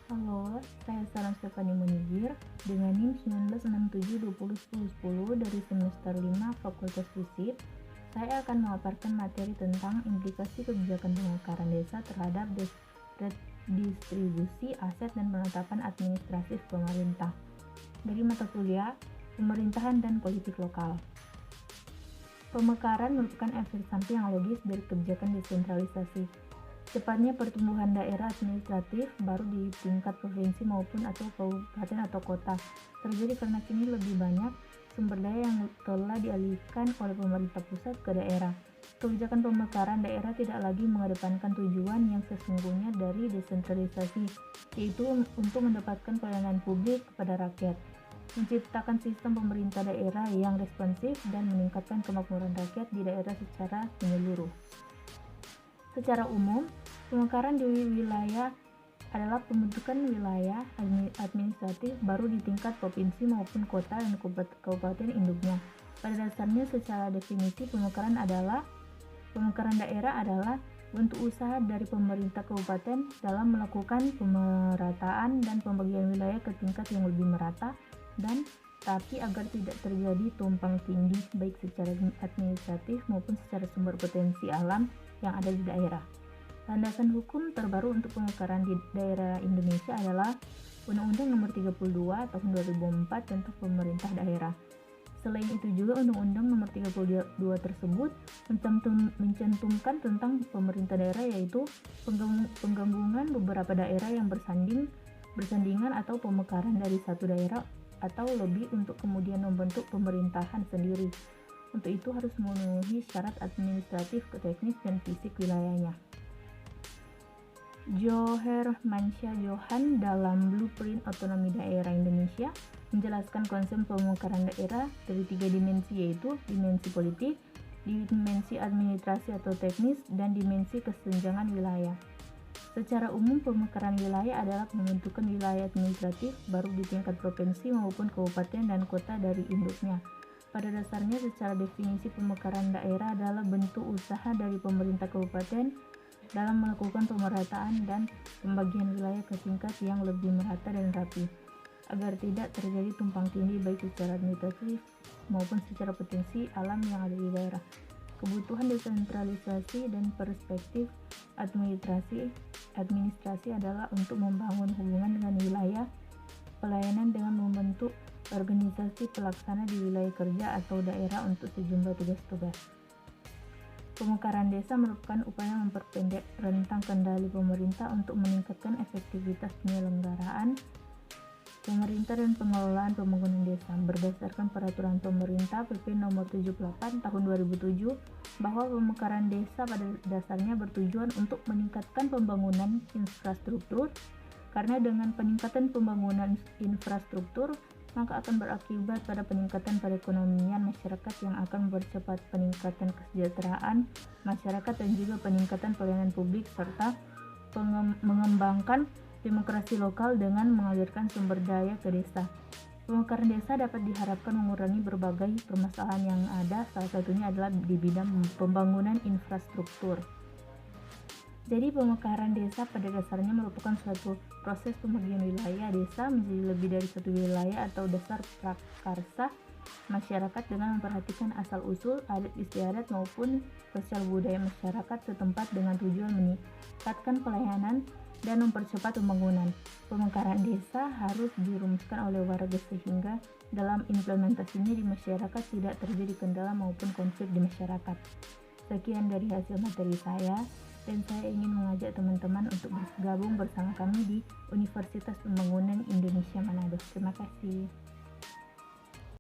Halo, saya Salam Stefani Munibir dengan NIM 19672010 dari semester 5 Fakultas Fisip. Saya akan memaparkan materi tentang implikasi kebijakan pemekaran desa terhadap redistribusi aset dan penetapan administratif pemerintah dari mata kuliah Pemerintahan dan Politik Lokal. Pemekaran merupakan efek samping yang logis dari kebijakan desentralisasi. Cepatnya pertumbuhan daerah administratif baru di tingkat provinsi maupun atau kabupaten atau kota terjadi karena kini lebih banyak sumber daya yang telah dialihkan oleh pemerintah pusat ke daerah. Kebijakan pemekaran daerah tidak lagi mengedepankan tujuan yang sesungguhnya dari desentralisasi, yaitu untuk mendapatkan pelayanan publik kepada rakyat, menciptakan sistem pemerintah daerah yang responsif dan meningkatkan kemakmuran rakyat di daerah secara menyeluruh. Secara umum, pemekaran di wilayah adalah pembentukan wilayah administratif baru di tingkat provinsi maupun kota dan kabupaten induknya. Pada dasarnya, secara definisi pemekaran daerah adalah bentuk usaha dari pemerintah kabupaten dalam melakukan pemerataan dan pembagian wilayah ke tingkat yang lebih merata tapi agar tidak terjadi tumpang tindih baik secara administratif maupun secara sumber potensi alam yang ada di daerah. Landasan hukum terbaru untuk pemekaran di daerah Indonesia adalah Undang-Undang Nomor 32 Tahun 2004 tentang Pemerintah Daerah. Selain itu juga Undang-Undang Nomor 32 tersebut mencantumkan tentang pemerintah daerah, yaitu penggabungan beberapa daerah yang bersandingan atau pemekaran dari satu daerah atau lebih untuk kemudian membentuk pemerintahan sendiri. Untuk itu harus memenuhi syarat administratif, teknis, dan fisik wilayahnya. Johar-Mansyah Johan dalam Blueprint Otonomi Daerah Indonesia menjelaskan konsep pemekaran daerah dari 3 dimensi, yaitu dimensi politik, dimensi administrasi atau teknis, dan dimensi kesenjangan wilayah. Secara umum, pemekaran wilayah adalah pembentukan wilayah administratif baru di tingkat provinsi maupun kabupaten dan kota dari induknya. Pada dasarnya, secara definisi pemekaran daerah adalah bentuk usaha dari pemerintah kabupaten dalam melakukan pemerataan dan pembagian wilayah ke tingkat yang lebih merata dan rapi, agar tidak terjadi tumpang tindih baik secara administratif maupun secara potensi alam yang ada di daerah. Kebutuhan desentralisasi dan perspektif administrasi adalah untuk membangun hubungan dengan wilayah pelayanan dengan membentuk organisasi pelaksana di wilayah kerja atau daerah untuk sejumlah tugas-tugas. Pemekaran desa merupakan upaya memperpendek rentang kendali pemerintah untuk meningkatkan efektivitas penyelenggaraan pemerintah dan pengelolaan pembangunan desa. Berdasarkan peraturan pemerintah PP Nomor 78 Tahun 2007, bahwa pemekaran desa pada dasarnya bertujuan untuk meningkatkan pembangunan infrastruktur, karena dengan peningkatan pembangunan infrastruktur maka akan berakibat pada peningkatan perekonomian masyarakat yang akan mempercepat peningkatan kesejahteraan masyarakat dan juga peningkatan pelayanan publik serta mengembangkan demokrasi lokal dengan mengalirkan sumber daya ke desa. Pemekaran desa dapat diharapkan mengurangi berbagai permasalahan yang ada, salah satunya adalah di bidang pembangunan infrastruktur. Jadi pemekaran desa pada dasarnya merupakan suatu proses pembagian wilayah desa menjadi lebih dari satu wilayah atau dasar prakarsa masyarakat dengan memperhatikan asal-usul, adat istiadat maupun sosial budaya masyarakat setempat dengan tujuan meningkatkan pelayanan dan mempercepat pembangunan. Pemekaran desa harus dirumuskan oleh warga sehingga dalam implementasinya di masyarakat tidak terjadi kendala maupun konflik di masyarakat. Sekian dari hasil materi saya, dan saya ingin mengajak teman-teman untuk bergabung bersama kami di Universitas Pembangunan Indonesia Manado. Terima kasih.